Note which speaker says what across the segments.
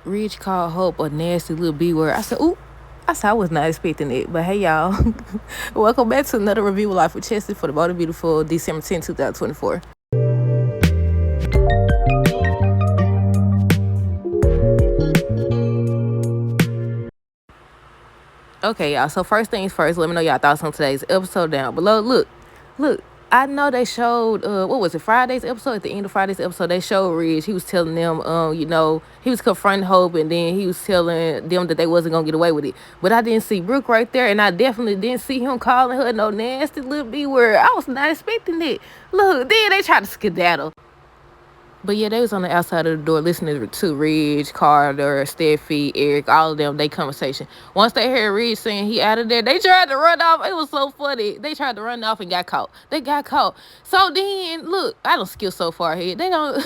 Speaker 1: Rich called Hope a nasty little B word. I said, ooh. I was not expecting it. But hey, y'all. Welcome back to another review of Life with Chessie for the Bold and Beautiful December 10, 2024. Okay, y'all. So first things first, let me know y'all thoughts on today's episode down below. Look. I know they showed what was it, Friday's episode? At the end of Friday's episode, they showed Ridge. He was telling them, he was confronting Hope, and then he was telling them that they wasn't gonna get away with it. But I didn't see Brooke right there, and I definitely didn't see him calling her no nasty little B word. I was not expecting it. Look, then they tried to skedaddle. But yeah, they was on the outside of the door listening to Ridge, Carter, Steffi, Eric, all of them, they conversation. Once they heard Ridge saying he out of there, they tried to run off. It was so funny. They tried to run off and got caught. They got caught. So then, look, I don't skill so far ahead. They don't...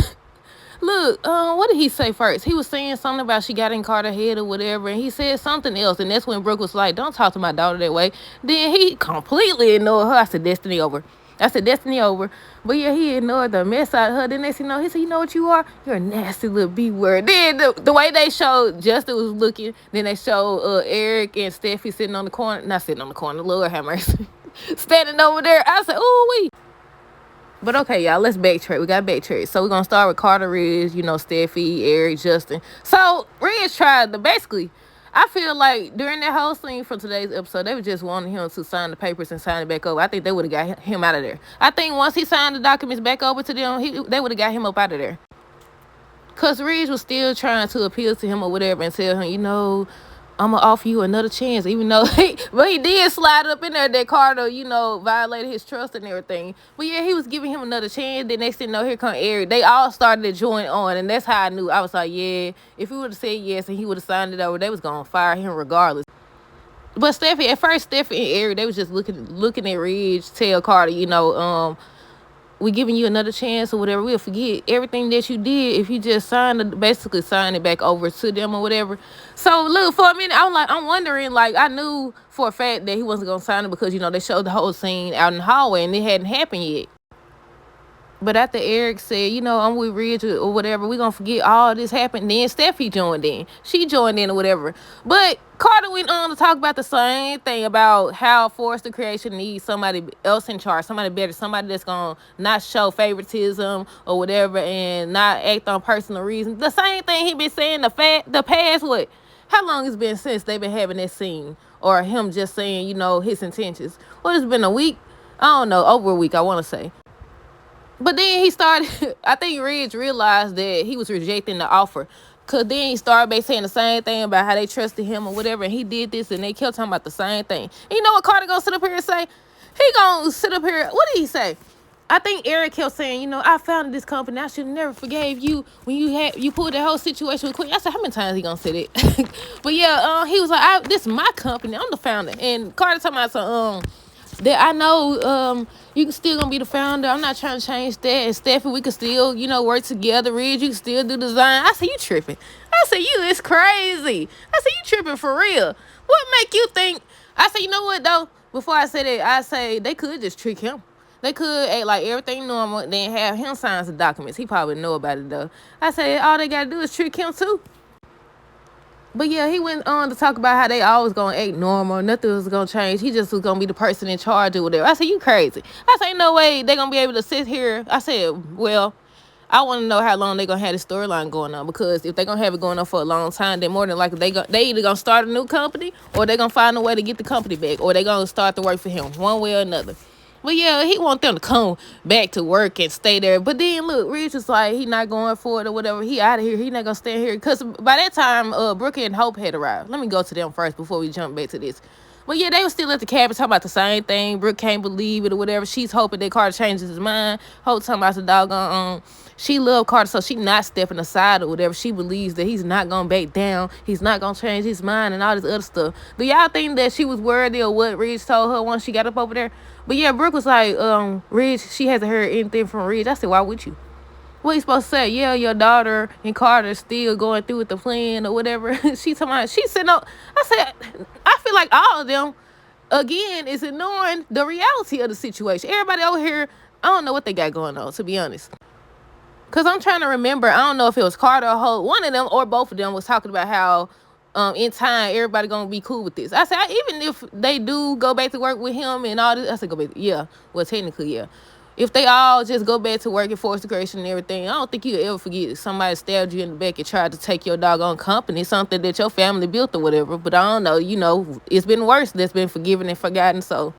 Speaker 1: Look, what did he say first? He was saying something about she got in Carter's head or whatever, and he said something else, and that's when Brooke was like, don't talk to my daughter that way. Then he completely ignored her. I said, Destiny over. But yeah, he ignored the mess out of her. Then next thing you know, he said, you know what you are? You're a nasty little B word. Then the way they showed Justin was looking, then they showed Eric and Steffi sitting on the corner. Not sitting on the corner, Lord have mercy. Standing over there. I said, ooh wee. But okay, y'all, let's backtrack. We got to backtrack. So we're going to start with Carter, Ridge, Steffi, Eric, Justin. So Ridge tried to basically, I feel like during that whole scene from today's episode, they were just wanting him to sign the papers and sign it back over. I think they would have got him out of there. I think once he signed the documents back over to them, they would have got him up out of there. Because Ridge was still trying to appeal to him or whatever and tell him, I'm going to offer you another chance, even though but he did slide up in there that Carter, violated his trust and everything. But yeah, he was giving him another chance. Then next thing you know, here come Eric. They all started to join on, and that's how I knew. I was like, yeah, if he would have said yes and he would have signed it over, they was going to fire him regardless. But Steffi and Eric, they was just looking at Ridge, tell Carter, we giving you another chance or whatever. We'll forget everything that you did if you just basically sign it back over to them or whatever. So look, for a minute, I'm wondering, I knew for a fact that he wasn't gonna sign it because they showed the whole scene out in the hallway and it hadn't happened yet. But after Eric said, I'm with Ridge or whatever, we gonna forget all this happened. Then Steffi joined in. She joined in or whatever. But Carter went on to talk about the same thing about how Forrester Creation needs somebody else in charge, somebody better, somebody that's gonna not show favoritism or whatever and not act on personal reasons. The same thing he been saying the past what? How long it's been since they've been having that scene? Or him just saying, his intentions. Well, it's been a week. I don't know, over a week, I want to say. But then he started, I think Ridge realized that he was rejecting the offer. Because then he started basically saying the same thing about how they trusted him or whatever. And he did this and they kept talking about the same thing. And you know what Carter gonna sit up here and say? He gonna sit up here, what did he say? I think Eric kept saying, I founded this company. I should have never forgave you when you pulled that whole situation with Queen. I said, how many times he gonna say that? But yeah, he was like, this is my company. I'm the founder. And Carter talking about some, that I know you can still gonna be the founder. I'm not trying to change that. And Steffi, we can still, work together. Ridge, you can still do design. I said, you tripping. I said, it's crazy. I said, you tripping for real. What make you think? I said, you know what though? Before I say that, I say they could just trick him. They could act like everything normal, then have him sign some documents. He probably know about it though. I said, all they gotta do is trick him too. But yeah, he went on to talk about how they always gonna act normal. Nothing was gonna change. He just was gonna be the person in charge or whatever. I said, you crazy. I said, no way they gonna be able to sit here. I said, well, I want to know how long they gonna have this storyline going on, because if they gonna have it going on for a long time, then more than likely they either gonna start a new company or they gonna find a way to get the company back, or they gonna start to work for him one way or another. But yeah, he want them to come back to work and stay there. But then look, Rich was like, he not going for it or whatever. He out of here. He not gonna stay here. Because by that time, Brooke and Hope had arrived. Let me go to them first before we jump back to this. But yeah, they were still at the cabin talking about the same thing. Brooke can't believe it or whatever. She's hoping that Carter changes his mind. Hope talking about the doggone she loved Carter, so she not stepping aside or whatever. She believes that he's not gonna back down. He's not gonna change his mind and all this other stuff. Do y'all think that she was worthy of what Ridge told her once she got up over there? But yeah, Brooke was like, Ridge, she hasn't heard anything from Ridge. I said, why would you? What you supposed to say? Yeah, your daughter and Carter still going through with the plan or whatever. She said no. I said, I feel like all of them, again, is ignoring the reality of the situation. Everybody over here, I don't know what they got going on, to be honest. Because I'm trying to remember. I don't know if it was Carter or Hope. One of them or both of them was talking about how in time everybody gonna be cool with this. I said, even if they do go back to work with him and all this, I said go back. Yeah, well technically yeah. If they all just go back to work at Forrester Creation and everything, I don't think you'll ever forget somebody stabbed you in the back and tried to take your doggone company, something that your family built or whatever. But I don't know, it's been worse that's been forgiven and forgotten. So,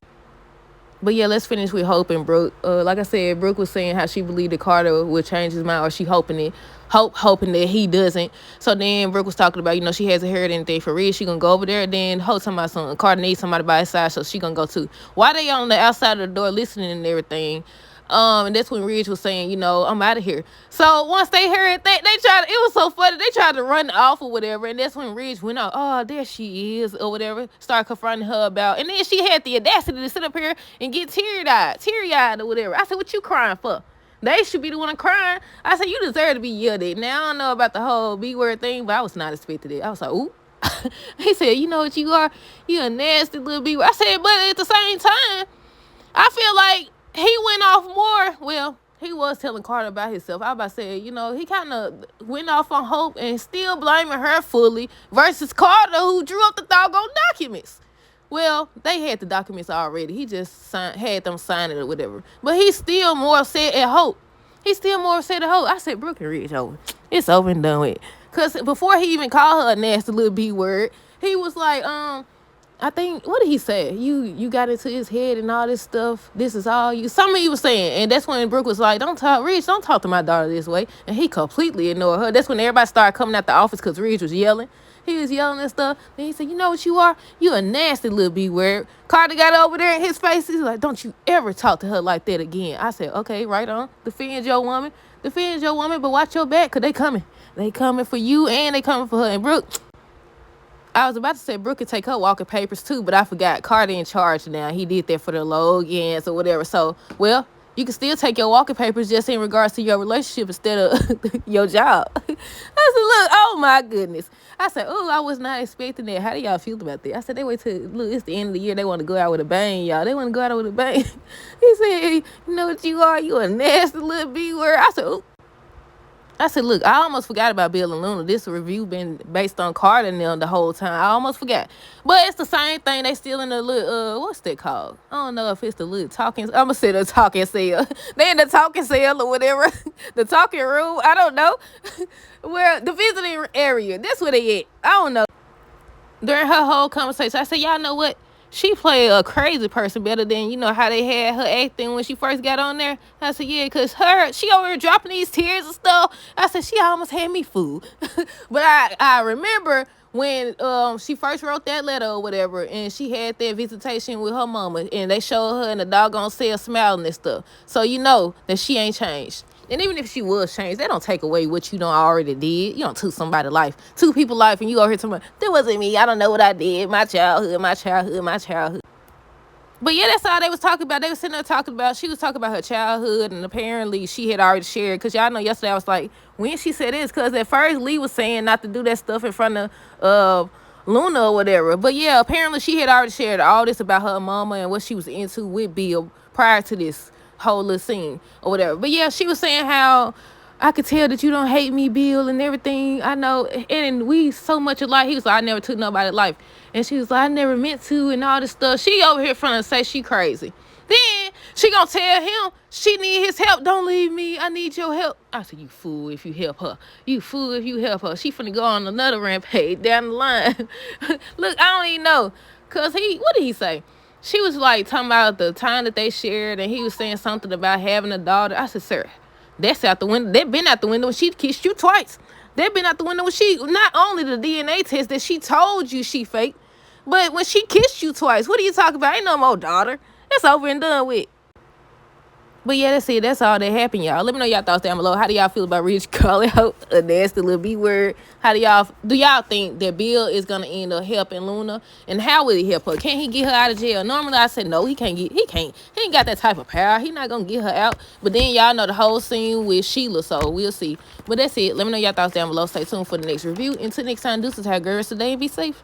Speaker 1: but yeah, let's finish with Hope and Brooke. Like I said, Brooke was saying how she believed that Carter would change his mind, or she hoping that he doesn't. So then Brooke was talking about, she hasn't heard anything from Reed. She gonna go over there. Then Hope talking about something. Carter needs somebody by his side, so she gonna go too. Why they on the outside of the door listening and everything? And that's when Ridge was saying, I'm out of here. So once they heard that, they tried. It was so funny. They tried to run off or whatever. And that's when Ridge went out. Oh, there she is or whatever. Started confronting her about. And then she had the audacity to sit up here and get teary-eyed or whatever. I said, what you crying for? They should be the one crying. I said, you deserve to be yelled at. Now, I don't know about the whole B-word thing, but I was not expecting it. I was like, ooh. He said, you know what you are? You a nasty little B-word. I said, but at the same time, I feel like he went off more. Well, he was telling Carter about himself. I was about to say, he kind of went off on Hope and still blaming her fully versus Carter, who drew up the doggone documents. Well, they had the documents already. He just had them sign it or whatever. But he's still more upset at Hope. I said, Brooke and Ridge over. It's over and done with. Because before he even called her a nasty little B-word, he was like, I think, what did he say? You got into his head and all this stuff. This is all you. Something he was saying. And that's when Brooke was like, don't talk to my daughter this way. And he completely ignored her. That's when everybody started coming out the office because Ridge was yelling. He was yelling and stuff. Then he said, you know what you are? You a nasty little B-word. Carter got over there in his face. He's like, don't you ever talk to her like that again. I said, okay, right on. Defend your woman, but watch your back because they coming. They coming for you and they coming for her. And Brooke, I was about to say Brooke could take her walking papers too, but I forgot. Carter in charge now. He did that for the Logans or whatever. So, well, you can still take your walking papers just in regards to your relationship instead of your job. I said, look, oh my goodness. I said, oh, I was not expecting that. How do y'all feel about that? I said, they wait till, look, it's the end of the year. They want to go out with a bang, y'all. They want to go out with a bang. He said, hey, you know what you are? You a nasty little B-word. I said, look, I almost forgot about Bill and Luna. This review been based on Carter and them the whole time. I almost forgot. But it's the same thing. They still in the little, what's that called? I don't know if it's the little talking. I'm going to say the talking cell. They in the talking cell or whatever. The talking room. I don't know. Where the visiting area. That's where they at. I don't know. During her whole conversation, I said, y'all know what? She played a crazy person better than, how they had her acting when she first got on there. I said, yeah, because she over here dropping these tears and stuff. I said, she almost had me fooled. But I remember when she first wrote that letter or whatever, and she had that visitation with her mama, and they showed her in the doggone cell smiling and stuff. So you know that she ain't changed. And even if she was changed, that don't take away what you done already did. You don't took somebody's life, two people's life, and you over here talking about, that wasn't me. I don't know what I did. My childhood. But yeah, that's all they was talking about. They was sitting there talking about, she was talking about her childhood, and apparently she had already shared, because y'all know yesterday I was like, when she said this, because at first Lee was saying not to do that stuff in front of Luna or whatever. But yeah, apparently she had already shared all this about her mama and what she was into with Bill prior to this whole little scene or whatever. But yeah, she was saying how I could tell that you don't hate me, Bill, and everything. I know, and we so much alike. He was like, I never took nobody's life. And she was like, I never meant to, and all this stuff. She over here trying to say she crazy. Then she gonna tell him she need his help. Don't leave me. I need your help. I said, you fool if you help her. You fool if you help her. She finna go on another rampage down the line. Look, I don't even know. Cause what did he say? She was like talking about the time that they shared, and he was saying something about having a daughter. I said, sir, that's out the window. They've been out the window when she kissed you twice. They've been out the window when she, not only the DNA test that she told you she faked, but when she kissed you twice. What are you talking about? Ain't no more daughter. It's over and done with. But yeah, that's it. That's all that happened, y'all. Let me know y'all thoughts down below. How do y'all feel about Rich calling out a nasty little B-word? How do y'all think that Bill is gonna end up helping Luna? And how will he help her? Can he get her out of jail? Normally I said no, he can't. He ain't got that type of power. He not gonna get her out. But then y'all know the whole scene with Sheila, so we'll see. But that's it. Let me know y'all thoughts down below. Stay tuned for the next review. Until next time, deuces, have girls today and be safe.